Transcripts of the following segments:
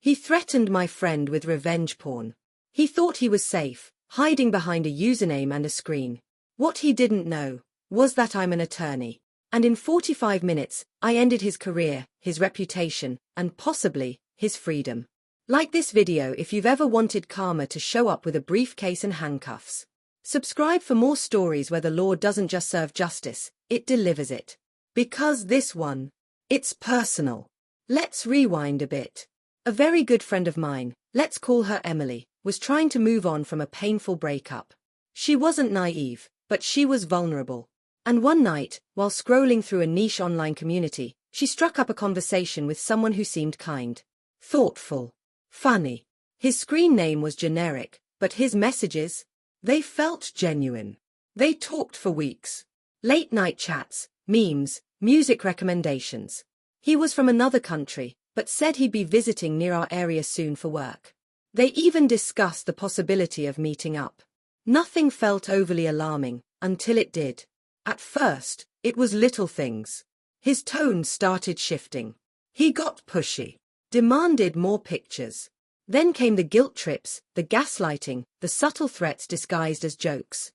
He threatened my friend with revenge porn. He thought he was safe, hiding behind a username and a screen. What he didn't know was that I'm an attorney. And in 45 minutes, I ended his career, his reputation, and possibly his freedom. Like this video if you've ever wanted karma to show up with a briefcase and handcuffs. Subscribe for more stories where the law doesn't just serve justice, it delivers it. Because this one, it's personal. Let's rewind a bit. A very good friend of mine, let's call her Emily, was trying to move on from a painful breakup. She wasn't naive, but she was vulnerable. And one night, while scrolling through a niche online community, she struck up a conversation with someone who seemed kind, thoughtful, funny. His screen name was generic, but his messages, they felt genuine. They talked for weeks. Late-night chats, memes, music recommendations. He was from another country, but said he'd be visiting near our area soon for work. They even discussed the possibility of meeting up. Nothing felt overly alarming, until it did. At first, it was little things. His tone started shifting. He got pushy. Demanded more pictures. Then came the guilt trips, the gaslighting, the subtle threats disguised as jokes.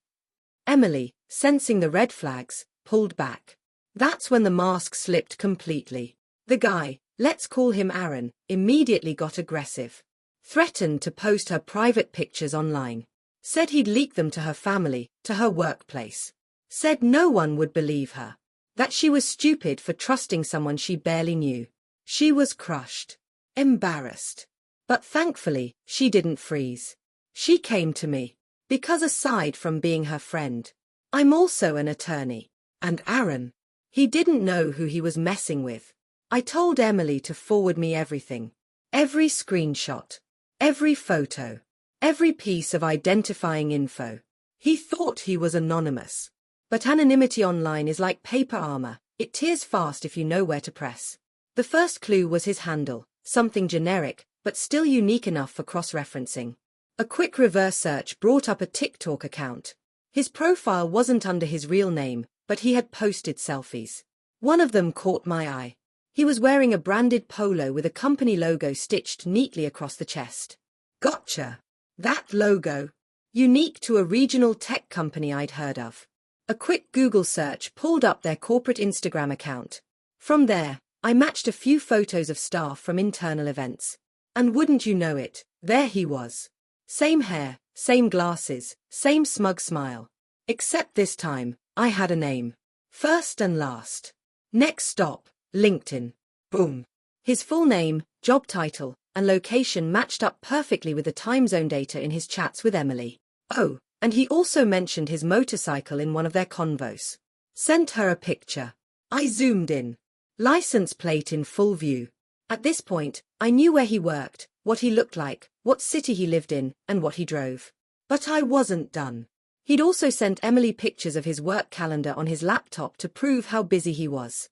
Emily, sensing the red flags, pulled back. That's when the mask slipped completely. The guy, let's call him Aaron, immediately got aggressive. Threatened to post her private pictures online. Said he'd leak them to her family, to her workplace. Said no one would believe her. That she was stupid for trusting someone she barely knew. She was crushed. Embarrassed. But thankfully, she didn't freeze. She came to me. Because aside from being her friend, I'm also an attorney. And Aaron, he didn't know who he was messing with. I told Emily to forward me everything. Every screenshot. Every photo. Every piece of identifying info. He thought he was anonymous. But anonymity online is like paper armor, it tears fast if you know where to press. The first clue was his handle, something generic, but still unique enough for cross-referencing. A quick reverse search brought up a TikTok account. His profile wasn't under his real name, but he had posted selfies. One of them caught my eye. He was wearing a branded polo with a company logo stitched neatly across the chest. Gotcha! That logo. Unique to a regional tech company I'd heard of. A quick Google search pulled up their corporate Instagram account. From there, I matched a few photos of staff from internal events. And wouldn't you know it, there he was. Same hair, same glasses, same smug smile. Except this time, I had a name. First and last. Next stop, LinkedIn. Boom. His full name, job title, and location matched up perfectly with the time zone data in his chats with Emily. Oh, and he also mentioned his motorcycle in one of their convos. Sent her a picture. I zoomed in. License plate in full view. At this point, I knew where he worked, what he looked like, what city he lived in, and what he drove. But I wasn't done. He'd also sent Emily pictures of his work calendar on his laptop to prove how busy he was.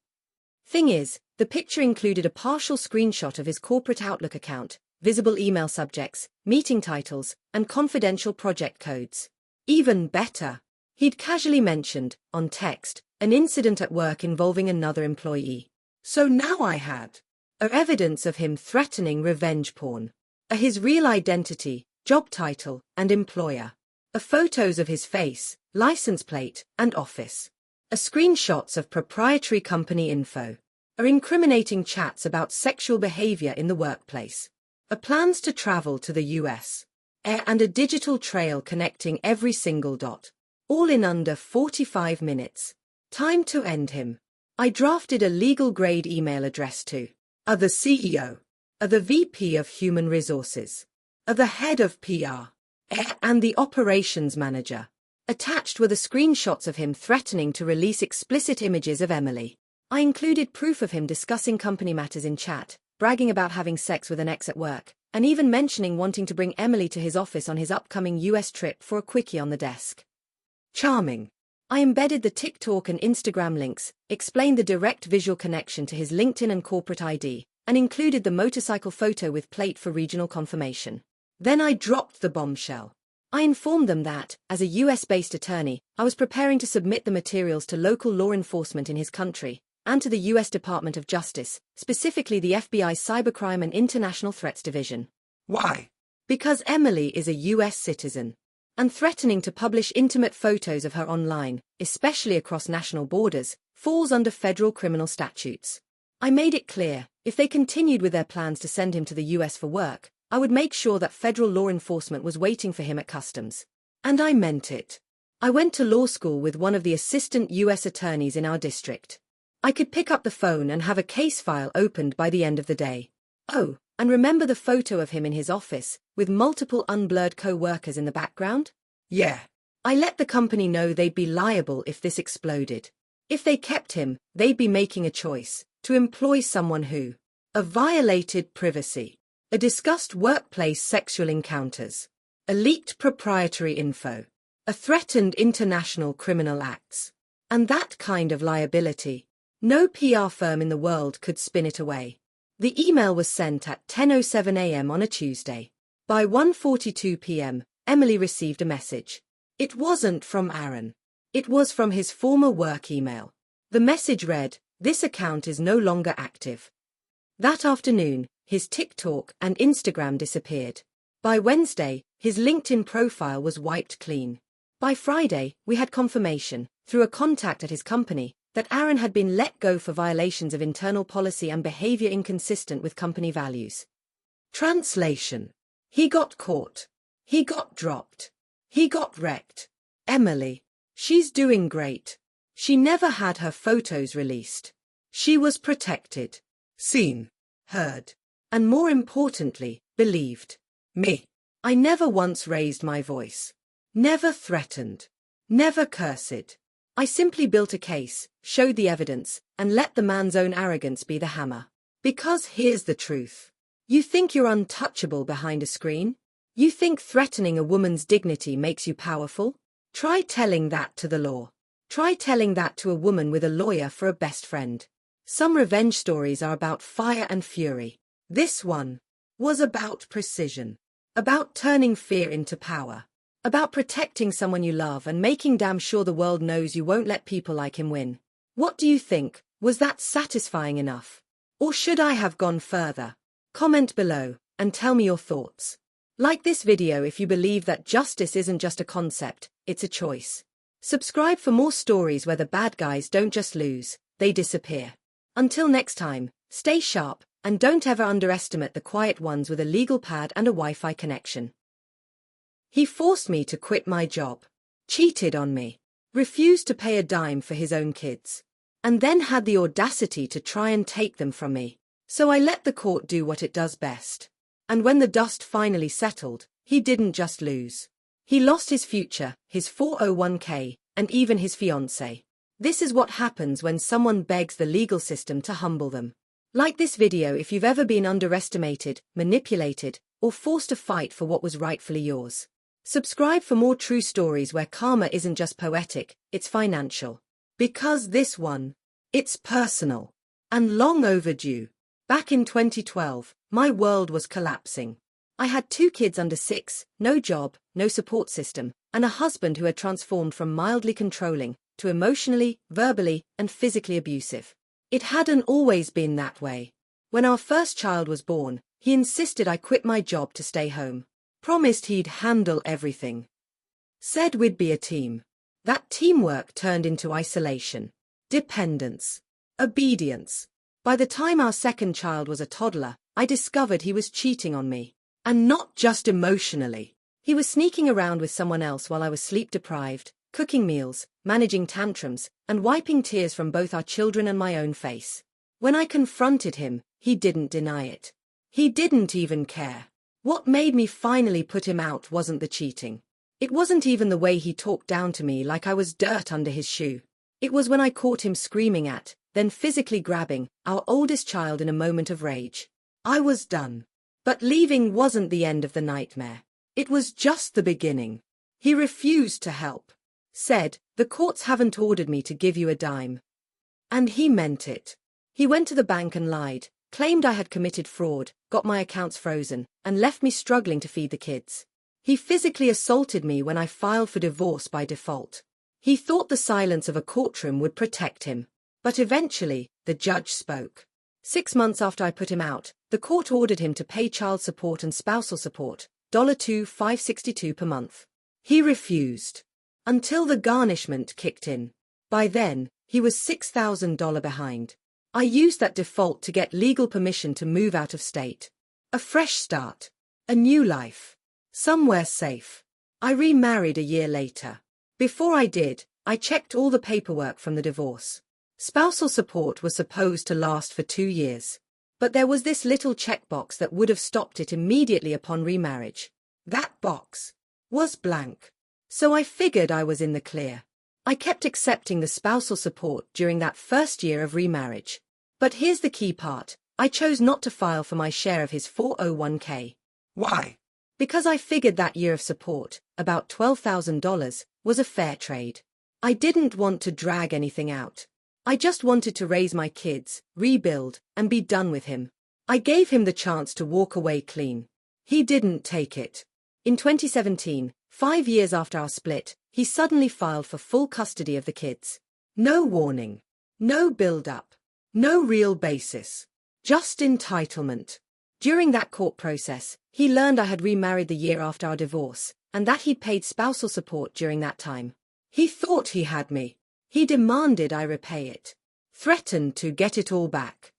Thing is, the picture included a partial screenshot of his corporate Outlook account, visible email subjects, meeting titles, and confidential project codes. Even better, he'd casually mentioned, on text, an incident at work involving another employee. So now I had evidence of him threatening revenge porn. His real identity, job title, and employer. Photos of his face, license plate, and office. Screenshots of proprietary company info. Incriminating chats about sexual behavior in the workplace. Plans to travel to the US. And a digital trail connecting every single dot. All in under 45 minutes. Time to end him. I drafted a legal-grade email address to the CEO, the VP of Human Resources, the head of PR, and the operations manager. Attached were the screenshots of him threatening to release explicit images of Emily. I included proof of him discussing company matters in chat, bragging about having sex with an ex at work, and even mentioning wanting to bring Emily to his office on his upcoming US trip for a quickie on the desk. Charming. I embedded the TikTok and Instagram links, explained the direct visual connection to his LinkedIn and corporate ID, and included the motorcycle photo with plate for regional confirmation. Then I dropped the bombshell. I informed them that, as a US-based attorney, I was preparing to submit the materials to local law enforcement in his country, and to the U.S. Department of Justice, specifically the FBI's Cybercrime and International Threats Division. Why? Because Emily is a U.S. citizen. And threatening to publish intimate photos of her online, especially across national borders, falls under federal criminal statutes. I made it clear, if they continued with their plans to send him to the U.S. for work, I would make sure that federal law enforcement was waiting for him at customs. And I meant it. I went to law school with one of the assistant U.S. attorneys in our district. I could pick up the phone and have a case file opened by the end of the day. Oh, and remember the photo of him in his office, with multiple unblurred co-workers in the background? Yeah. I let the company know they'd be liable if this exploded. If they kept him, they'd be making a choice to employ someone who violated privacy, discussed workplace sexual encounters, leaked proprietary info, threatened international criminal acts, and that kind of liability. No PR firm in the world could spin it away. The email was sent at 10:07 a.m. on a Tuesday. By 1:42 p.m., Emily received a message. It wasn't from Aaron. It was from his former work email. The message read, "This account is no longer active." That afternoon, his TikTok and Instagram disappeared. By Wednesday, his LinkedIn profile was wiped clean. By Friday, we had confirmation, through a contact at his company, that Aaron had been let go for violations of internal policy and behavior inconsistent with company values. Translation: he got caught. He got dropped. He got wrecked. Emily. She's doing great. She never had her photos released. She was protected, Seen. heard, and more importantly, believed. Me. I never once raised my voice. Never threatened. Never cursed. I simply built a case, showed the evidence, and let the man's own arrogance be the hammer. Because here's the truth. You think you're untouchable behind a screen? You think threatening a woman's dignity makes you powerful? Try telling that to the law. Try telling that to a woman with a lawyer for a best friend. Some revenge stories are about fire and fury. This one was about precision. About turning fear into power. About protecting someone you love and making damn sure the world knows you won't let people like him win. What do you think? Was that satisfying enough? Or should I have gone further? Comment below and tell me your thoughts. Like this video if you believe that justice isn't just a concept, it's a choice. Subscribe for more stories where the bad guys don't just lose, they disappear. Until next time, stay sharp and don't ever underestimate the quiet ones with a legal pad and a Wi-Fi connection. He forced me to quit my job, cheated on me, refused to pay a dime for his own kids, and then had the audacity to try and take them from me. So I let the court do what it does best. And when the dust finally settled, he didn't just lose. He lost his future, his 401k, and even his fiancée. This is what happens when someone begs the legal system to humble them. Like this video if you've ever been underestimated, manipulated, or forced to fight for what was rightfully yours. Subscribe for more true stories where karma isn't just poetic, it's financial. Because this one, it's personal. And long overdue. Back in 2012, my world was collapsing. I had 2 kids under 6, no job, no support system, and a husband who had transformed from mildly controlling to emotionally, verbally, and physically abusive. It hadn't always been that way. When our first child was born, he insisted I quit my job to stay home. Promised he'd handle everything. Said we'd be a team. That teamwork turned into isolation, dependence, obedience. By the time our second child was a toddler, I discovered he was cheating on me. And not just emotionally. He was sneaking around with someone else while I was sleep-deprived, cooking meals, managing tantrums, and wiping tears from both our children and my own face. When I confronted him, he didn't deny it. He didn't even care. What made me finally put him out wasn't the cheating. It wasn't even the way he talked down to me like I was dirt under his shoe. It was when I caught him screaming at, then physically grabbing, our oldest child in a moment of rage. I was done. But leaving wasn't the end of the nightmare. It was just the beginning. He refused to help. Said, "The courts haven't ordered me to give you a dime." And he meant it. He went to the bank and lied, claimed I had committed fraud, got my accounts frozen, and left me struggling to feed the kids. He physically assaulted me when I filed for divorce by default. He thought the silence of a courtroom would protect him. But eventually, the judge spoke. 6 months after I put him out, the court ordered him to pay child support and spousal support, $2,562 per month. He refused. Until the garnishment kicked in. By then, he was $6,000 behind. I used that default to get legal permission to move out of state. A fresh start. A new life. Somewhere safe. I remarried a year later. Before I did, I checked all the paperwork from the divorce. Spousal support was supposed to last for 2 years. But there was this little checkbox that would have stopped it immediately upon remarriage. That box was blank. So I figured I was in the clear. I kept accepting the spousal support during that first year of remarriage. But here's the key part. I chose not to file for my share of his 401k. Why? Because I figured that year of support, about $12,000, was a fair trade. I didn't want to drag anything out. I just wanted to raise my kids, rebuild, and be done with him. I gave him the chance to walk away clean. He didn't take it. In 2017, 5 years after our split, he suddenly filed for full custody of the kids. No warning. No build-up. No real basis. Just entitlement. During that court process, he learned I had remarried the year after our divorce, and that he'd paid spousal support during that time. He thought he had me. He demanded I repay it. Threatened to get it all back.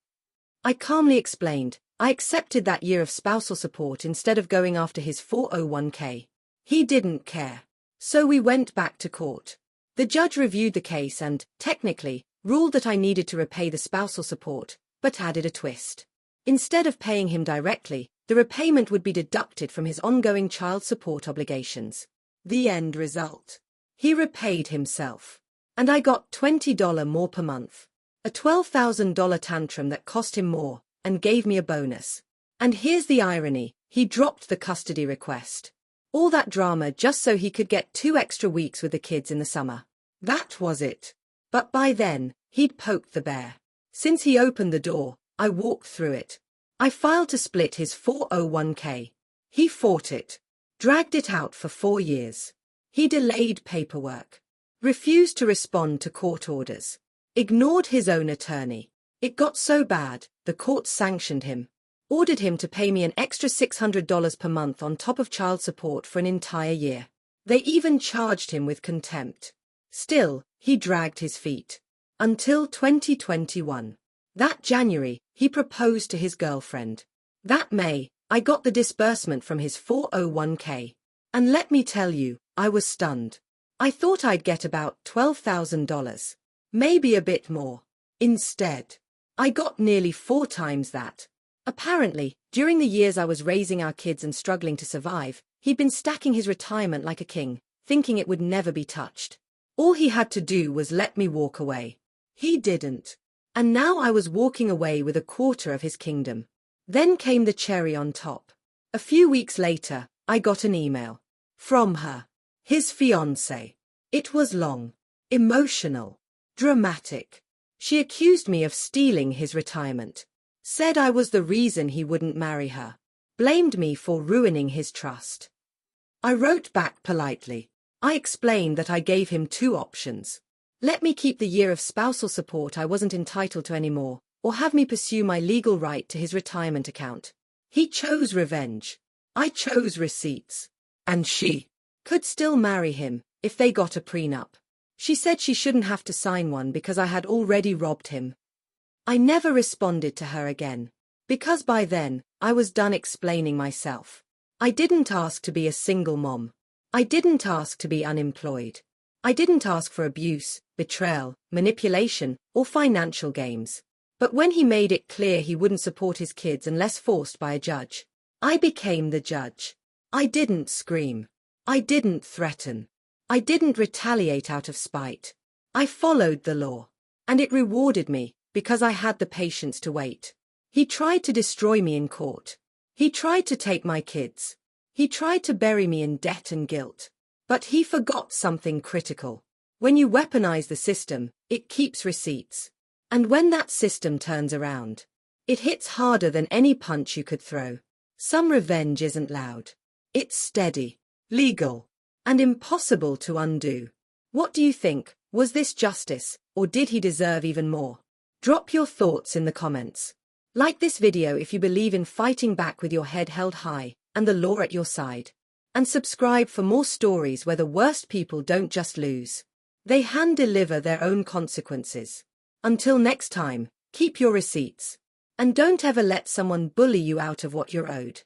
I calmly explained, I accepted that year of spousal support instead of going after his 401k. He didn't care. So we went back to court. The judge reviewed the case and, technically, ruled that I needed to repay the spousal support, but added a twist. Instead of paying him directly, the repayment would be deducted from his ongoing child support obligations. The end result. He repaid himself. And I got $20 more per month. A $12,000 tantrum that cost him more, and gave me a bonus. And here's the irony, he dropped the custody request. All that drama just so he could get 2 extra weeks with the kids in the summer. That was it. But by then, he'd poked the bear. Since he opened the door, I walked through it. I filed to split his 401k. He fought it. Dragged it out for 4 years. He delayed paperwork. Refused to respond to court orders. Ignored his own attorney. It got so bad, the court sanctioned him. Ordered him to pay me an extra $600 per month on top of child support for an entire year. They even charged him with contempt. Still, he dragged his feet. Until 2021. That January, he proposed to his girlfriend. That May, I got the disbursement from his 401k. And let me tell you, I was stunned. I thought I'd get about $12,000. Maybe a bit more. Instead, I got nearly 4 times that. Apparently, during the years I was raising our kids and struggling to survive, he'd been stacking his retirement like a king, thinking it would never be touched. All he had to do was let me walk away. He didn't. And now I was walking away with a quarter of his kingdom. Then came the cherry on top. A few weeks later, I got an email. From her. His fiancée. It was long. Emotional. Dramatic. She accused me of stealing his retirement. Said I was the reason he wouldn't marry her. Blamed me for ruining his trust. I wrote back politely. I explained that I gave him 2 options. Let me keep the year of spousal support I wasn't entitled to anymore, or have me pursue my legal right to his retirement account. He chose revenge. I chose receipts. And she could still marry him, if they got a prenup. She said she shouldn't have to sign one because I had already robbed him. I never responded to her again. Because by then, I was done explaining myself. I didn't ask to be a single mom. I didn't ask to be unemployed. I didn't ask for abuse, betrayal, manipulation, or financial games. But when he made it clear he wouldn't support his kids unless forced by a judge, I became the judge. I didn't scream. I didn't threaten. I didn't retaliate out of spite. I followed the law. And it rewarded me, because I had the patience to wait. He tried to destroy me in court. He tried to take my kids. He tried to bury me in debt and guilt. But he forgot something critical. When you weaponize the system, it keeps receipts. And when that system turns around, it hits harder than any punch you could throw. Some revenge isn't loud. It's steady, legal, and impossible to undo. What do you think? Was this justice, or did he deserve even more? Drop your thoughts in the comments. Like this video if you believe in fighting back with your head held high and the law at your side. And subscribe for more stories where the worst people don't just lose. They hand deliver their own consequences. Until next time, keep your receipts. And don't ever let someone bully you out of what you're owed.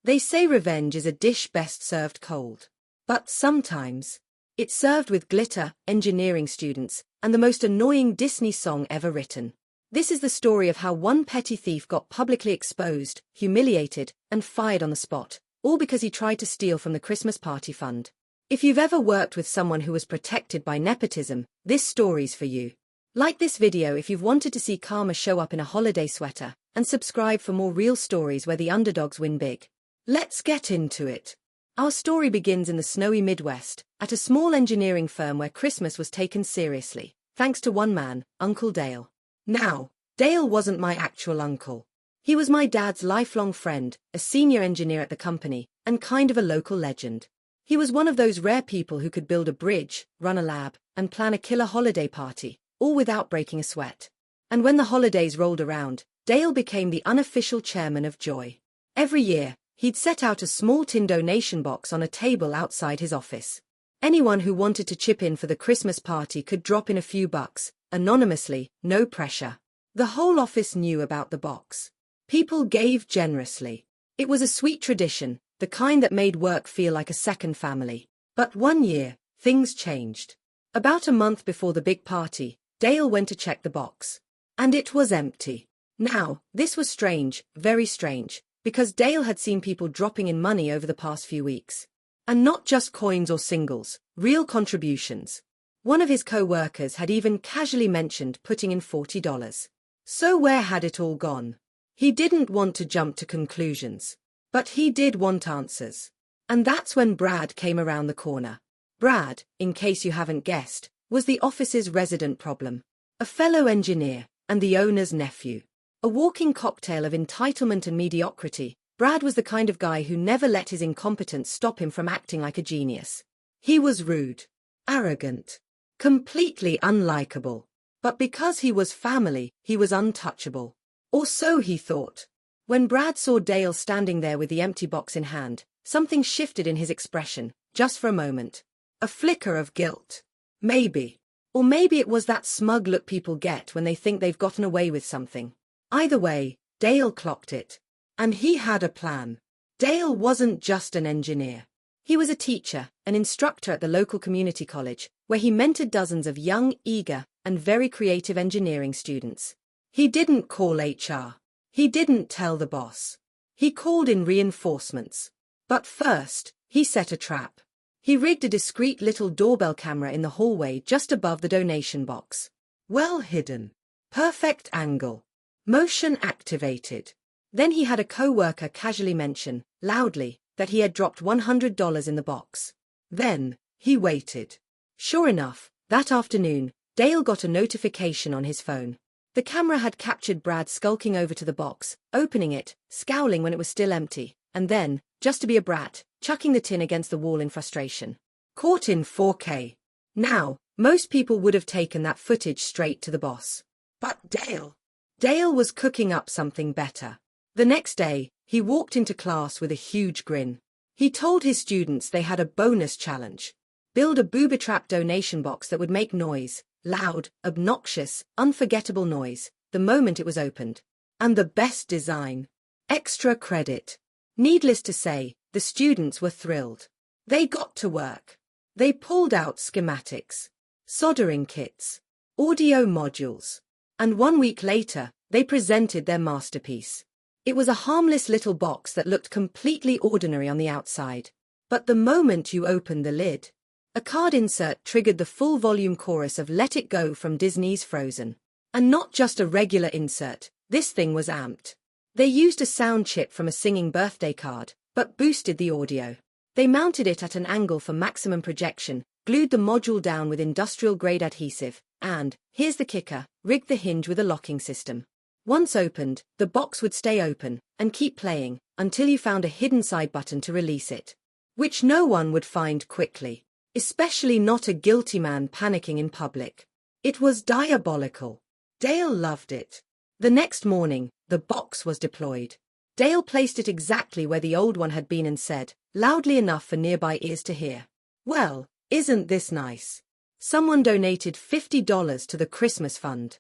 They say revenge is a dish best served cold. But sometimes, it's served with glitter, engineering students, and the most annoying Disney song ever written. This is the story of how one petty thief got publicly exposed, humiliated, and fired on the spot, all because he tried to steal from the Christmas party fund. If you've ever worked with someone who was protected by nepotism, this story's for you. Like this video if you've wanted to see karma show up in a holiday sweater, and subscribe for more real stories where the underdogs win big. Let's get into it. Our story begins in the snowy Midwest, at a small engineering firm where Christmas was taken seriously, thanks to one man, Uncle Dale. Now, Dale wasn't my actual uncle. He was my dad's lifelong friend, a senior engineer at the company, and kind of a local legend. He was one of those rare people who could build a bridge, run a lab, and plan a killer holiday party, all without breaking a sweat. And when the holidays rolled around, Dale became the unofficial chairman of Joy. Every year, he'd set out a small tin donation box on a table outside his office. Anyone who wanted to chip in for the Christmas party could drop in a few bucks, anonymously, no pressure. The whole office knew about the box. People gave generously. It was a sweet tradition, the kind that made work feel like a second family. But one year, things changed. About a month before the big party, Dale went to check the box. And it was empty. Now, this was strange, very strange, because Dale had seen people dropping in money over the past few weeks. And not just coins or singles, real contributions. One of his co-workers had even casually mentioned putting in $40. So where had it all gone? He didn't want to jump to conclusions. But he did want answers. And that's when Brad came around the corner. Brad, in case you haven't guessed, was the office's resident problem. A fellow engineer, and the owner's nephew. A walking cocktail of entitlement and mediocrity, Brad was the kind of guy who never let his incompetence stop him from acting like a genius. He was rude, arrogant, completely unlikable. But because he was family, he was untouchable. Or so he thought. When Brad saw Dale standing there with the empty box in hand, something shifted in his expression, just for a moment. A flicker of guilt. Maybe. Or maybe it was that smug look people get when they think they've gotten away with something. Either way, Dale clocked it. And he had a plan. Dale wasn't just an engineer. He was a teacher, an instructor at the local community college, where he mentored dozens of young, eager, and very creative engineering students. He didn't call HR. He didn't tell the boss. He called in reinforcements. But first, he set a trap. He rigged a discreet little doorbell camera in the hallway just above the donation box. Well hidden. Perfect angle. Motion activated. Then he had a co-worker casually mention, loudly, that he had dropped $100 in the box. Then, he waited. Sure enough, that afternoon, Dale got a notification on his phone. The camera had captured Brad skulking over to the box, opening it, scowling when it was still empty, and then, just to be a brat, chucking the tin against the wall in frustration. Caught in 4K. Now, most people would have taken that footage straight to the boss. But Dale was cooking up something better. The next day, he walked into class with a huge grin. He told his students they had a bonus challenge. Build a booby-trap donation box that would make noise, loud, obnoxious, unforgettable noise, the moment it was opened. And the best design. Extra credit. Needless to say, the students were thrilled. They got to work. They pulled out schematics, soldering kits, audio modules. And 1 week later, they presented their masterpiece. It was a harmless little box that looked completely ordinary on the outside. But the moment you opened the lid, a card insert triggered the full volume chorus of Let It Go from Disney's Frozen. And not just a regular insert, this thing was amped. They used a sound chip from a singing birthday card, but boosted the audio. They mounted it at an angle for maximum projection, glued the module down with industrial-grade adhesive, and, here's the kicker, rigged the hinge with a locking system. Once opened, the box would stay open, and keep playing, until you found a hidden side button to release it. Which no one would find quickly. Especially not a guilty man panicking in public. It was diabolical. Dale loved it. The next morning, the box was deployed. Dale placed it exactly where the old one had been and said, loudly enough for nearby ears to hear, "Well, isn't this nice? Someone donated $50 to the Christmas fund."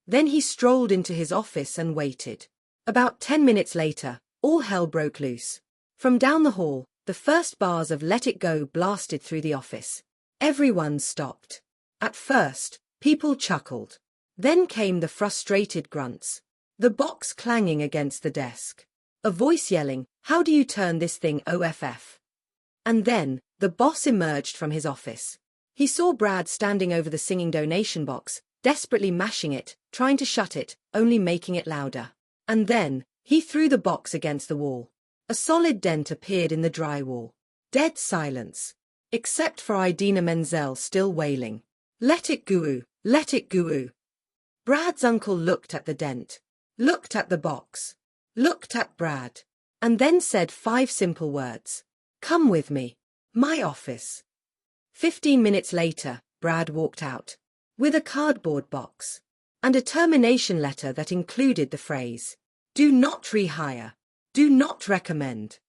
Then he strolled into his office and waited. About 10 minutes later, all hell broke loose. From down the hall, the first bars of Let It Go blasted through the office. Everyone stopped. At first, people chuckled. Then came the frustrated grunts. The box clanging against the desk. A voice yelling, "How do you turn this thing off?" And then, the boss emerged from his office. He saw Brad standing over the singing donation box, desperately mashing it, trying to shut it, only making it louder. And then, he threw the box against the wall. A solid dent appeared in the drywall. Dead silence. Except for Idina Menzel still wailing, "Let it go, let it go." Brad's uncle looked at the dent, looked at the box, looked at Brad, and then said 5 simple words. "Come with me. My office." 15 minutes later, Brad walked out. With a cardboard box. And a termination letter that included the phrase, "Do not rehire. Do not recommend."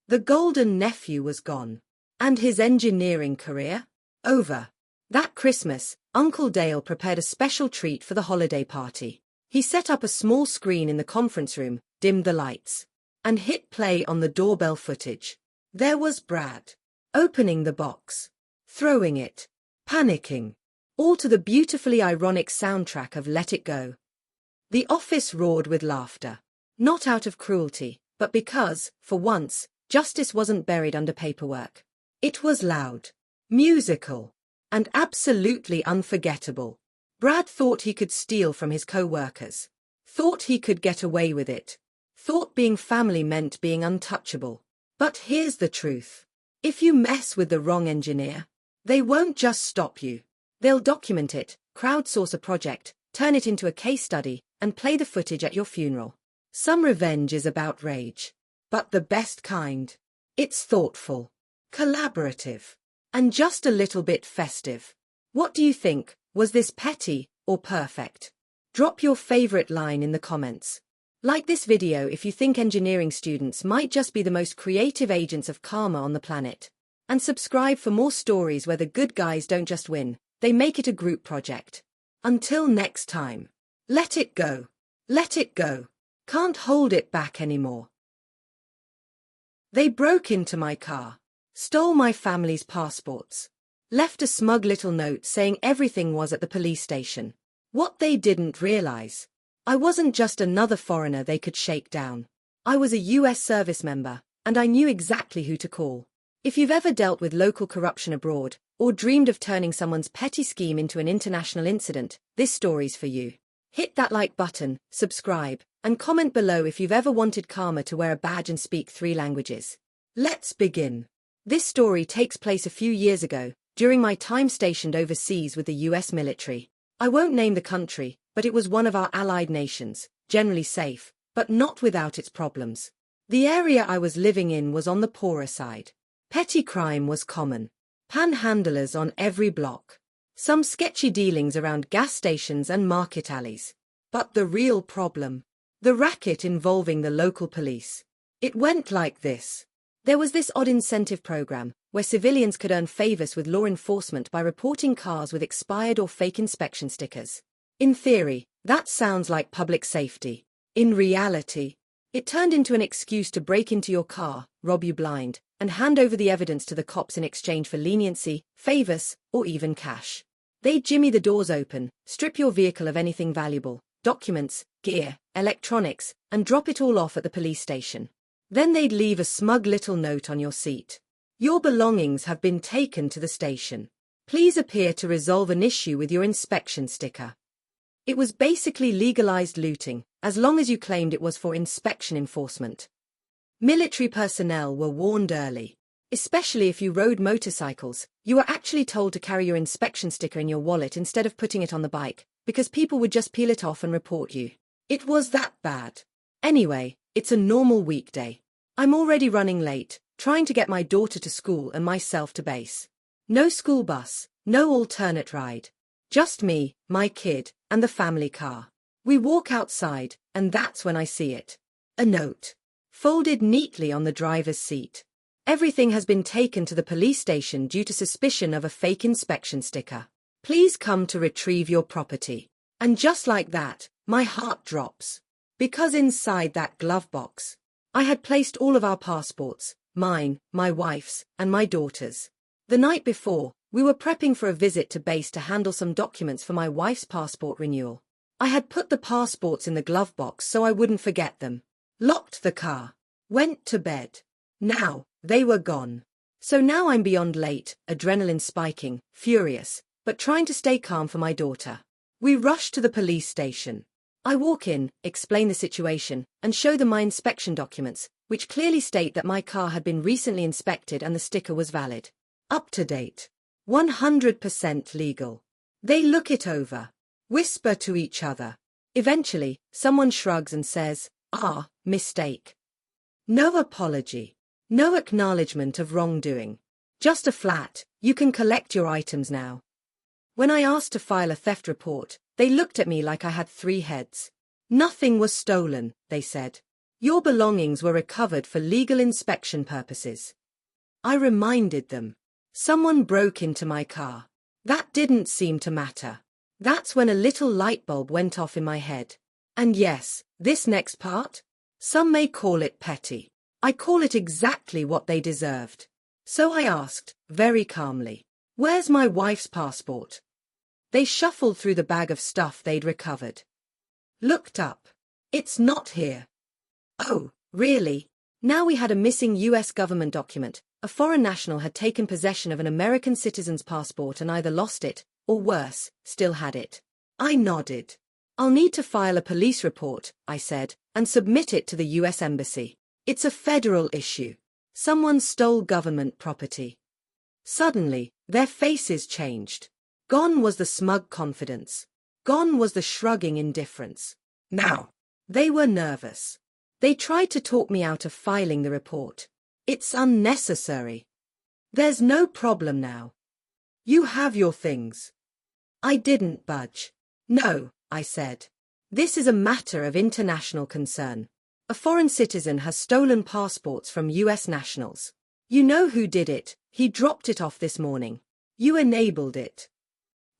The golden nephew was gone. And his engineering career? Over. That Christmas, Uncle Dale prepared a special treat for the holiday party. He set up a small screen in the conference room, dimmed the lights, and hit play on the doorbell footage. There was Brad, opening the box, throwing it, panicking, all to the beautifully ironic soundtrack of Let It Go. The office roared with laughter, not out of cruelty, but because, for once, justice wasn't buried under paperwork. It was loud, musical, and absolutely unforgettable. Brad thought he could steal from his co-workers. Thought he could get away with it. Thought being family meant being untouchable. But here's the truth. If you mess with the wrong engineer, they won't just stop you. They'll document it, crowdsource a project, turn it into a case study, and play the footage at your funeral. Some revenge is about rage. But the best kind. It's thoughtful, collaborative, and just a little bit festive. What do you think? Was this petty or perfect? Drop your favorite line in the comments. Like this video if you think engineering students might just be the most creative agents of karma on the planet. And subscribe for more stories where the good guys don't just win, they make it a group project. Until next time. Let it go. Let it go. Can't hold it back anymore. They broke into my car. Stole my family's passports. Left a smug little note saying everything was at the police station. What they didn't realize. I wasn't just another foreigner they could shake down. I was a US service member, and I knew exactly who to call. If you've ever dealt with local corruption abroad, or dreamed of turning someone's petty scheme into an international incident, this story's for you. Hit that like button, subscribe, and comment below if you've ever wanted karma to wear a badge and speak 3 languages. Let's begin. This story takes place a few years ago, during my time stationed overseas with the US military. I won't name the country, but it was one of our allied nations, generally safe, but not without its problems. The area I was living in was on the poorer side. Petty crime was common. Panhandlers on every block. Some sketchy dealings around gas stations and market alleys. But the real problem. The racket involving the local police. It went like this. There was this odd incentive program, where civilians could earn favors with law enforcement by reporting cars with expired or fake inspection stickers. In theory, that sounds like public safety. In reality, it turned into an excuse to break into your car, rob you blind, and hand over the evidence to the cops in exchange for leniency, favors, or even cash. They'd jimmy the doors open, strip your vehicle of anything valuable, documents, gear, electronics, and drop it all off at the police station. Then they'd leave a smug little note on your seat. Your belongings have been taken to the station. Please appear to resolve an issue with your inspection sticker. It was basically legalized looting, as long as you claimed it was for inspection enforcement. Military personnel were warned early. Especially if you rode motorcycles, you were actually told to carry your inspection sticker in your wallet instead of putting it on the bike, because people would just peel it off and report you. It was that bad. Anyway, it's a normal weekday. I'm already running late, trying to get my daughter to school and myself to base. No school bus, no alternate ride. Just me, my kid, and the family car. We walk outside, and that's when I see it. A note. Folded neatly on the driver's seat. Everything has been taken to the police station due to suspicion of a fake inspection sticker. Please come to retrieve your property. And just like that, my heart drops. Because inside that glove box, I had placed all of our passports, mine, my wife's, and my daughter's. The night before, we were prepping for a visit to base to handle some documents for my wife's passport renewal. I had put the passports in the glove box so I wouldn't forget them. Locked the car. Went to bed. Now, they were gone. So now I'm beyond late, adrenaline spiking, furious, but trying to stay calm for my daughter. We rush to the police station. I walk in, explain the situation, and show them my inspection documents, which clearly state that my car had been recently inspected and the sticker was valid. Up to date. 100% legal. They look it over. Whisper to each other. Eventually, someone shrugs and says, mistake. No apology. No acknowledgement of wrongdoing. Just a flat, you can collect your items now. When I asked to file a theft report, they looked at me like I had 3 heads. Nothing was stolen, they said. Your belongings were recovered for legal inspection purposes. I reminded them. Someone broke into my car. That didn't seem to matter. That's when a little light bulb went off in my head. And yes, this next part? Some may call it petty. I call it exactly what they deserved. So I asked, very calmly, "Where's my wife's passport?" They shuffled through the bag of stuff they'd recovered. Looked up. It's not here. Oh, really? Now we had a missing US government document. A foreign national had taken possession of an American citizen's passport and either lost it, or worse, still had it. I nodded. I'll need to file a police report, I said, and submit it to the US Embassy. It's a federal issue. Someone stole government property. Suddenly, their faces changed. Gone was the smug confidence. Gone was the shrugging indifference. Now, they were nervous. They tried to talk me out of filing the report. It's unnecessary. There's no problem now. You have your things. I didn't budge. No, I said. This is a matter of international concern. A foreign citizen has stolen passports from US nationals. You know who did it. He dropped it off this morning. You enabled it.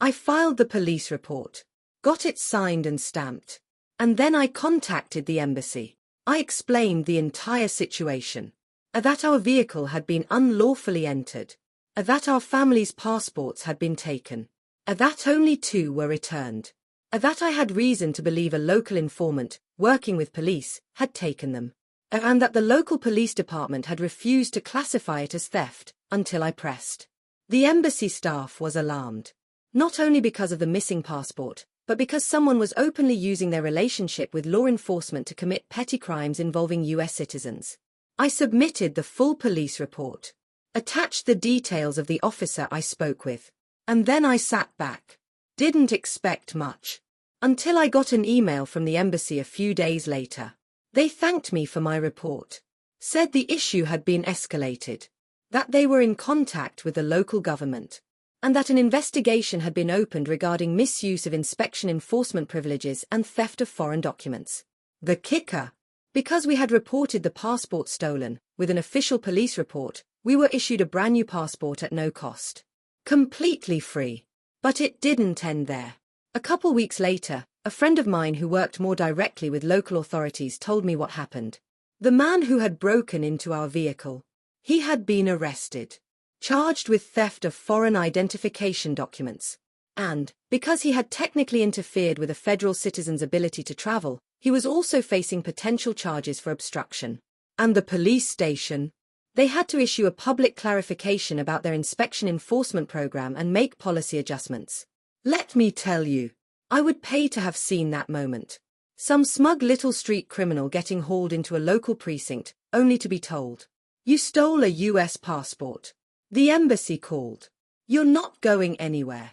I filed the police report. Got it signed and stamped. And then I contacted the embassy. I explained the entire situation. That our vehicle had been unlawfully entered. That our family's passports had been taken. That only 2 were returned. That I had reason to believe a local informant, working with police, had taken them. And that the local police department had refused to classify it as theft, until I pressed. The embassy staff was alarmed. Not only because of the missing passport, but because someone was openly using their relationship with law enforcement to commit petty crimes involving US citizens. I submitted the full police report. Attached the details of the officer I spoke with. And then I sat back. Didn't expect much. Until I got an email from the embassy a few days later. They thanked me for my report. Said the issue had been escalated. That they were in contact with the local government. And that an investigation had been opened regarding misuse of inspection enforcement privileges and theft of foreign documents. The kicker. Because we had reported the passport stolen, with an official police report, we were issued a brand new passport at no cost. Completely free. But it didn't end there. A couple weeks later, a friend of mine who worked more directly with local authorities told me what happened. The man who had broken into our vehicle. He had been arrested. Charged with theft of foreign identification documents. And, because he had technically interfered with a federal citizen's ability to travel, he was also facing potential charges for obstruction. And the police station? They had to issue a public clarification about their inspection enforcement program and make policy adjustments. Let me tell you, I would pay to have seen that moment. Some smug little street criminal getting hauled into a local precinct, only to be told, "You stole a US passport. The embassy called. You're not going anywhere."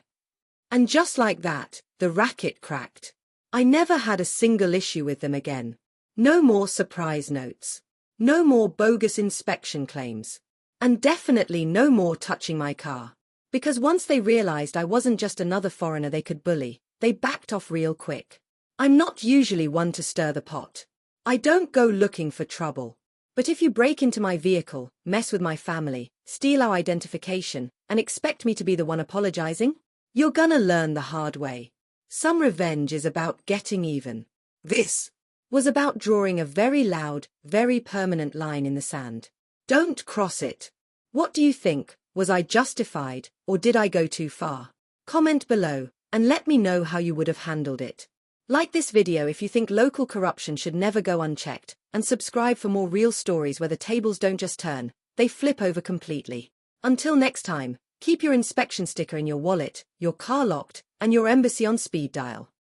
And just like that, the racket cracked. I never had a single issue with them again. No more surprise notes. No more bogus inspection claims. And definitely no more touching my car. Because once they realized I wasn't just another foreigner they could bully, they backed off real quick. I'm not usually one to stir the pot. I don't go looking for trouble. But if you break into my vehicle, mess with my family, steal our identification, and expect me to be the one apologizing, you're gonna learn the hard way. Some revenge is about getting even. This was about drawing a very loud, very permanent line in the sand. Don't cross it. What do you think? Was I justified, or did I go too far? Comment below, and let me know how you would have handled it. Like this video if you think local corruption should never go unchecked, and subscribe for more real stories where the tables don't just turn, they flip over completely. Until next time, keep your inspection sticker in your wallet, your car locked, and your embassy on speed dial.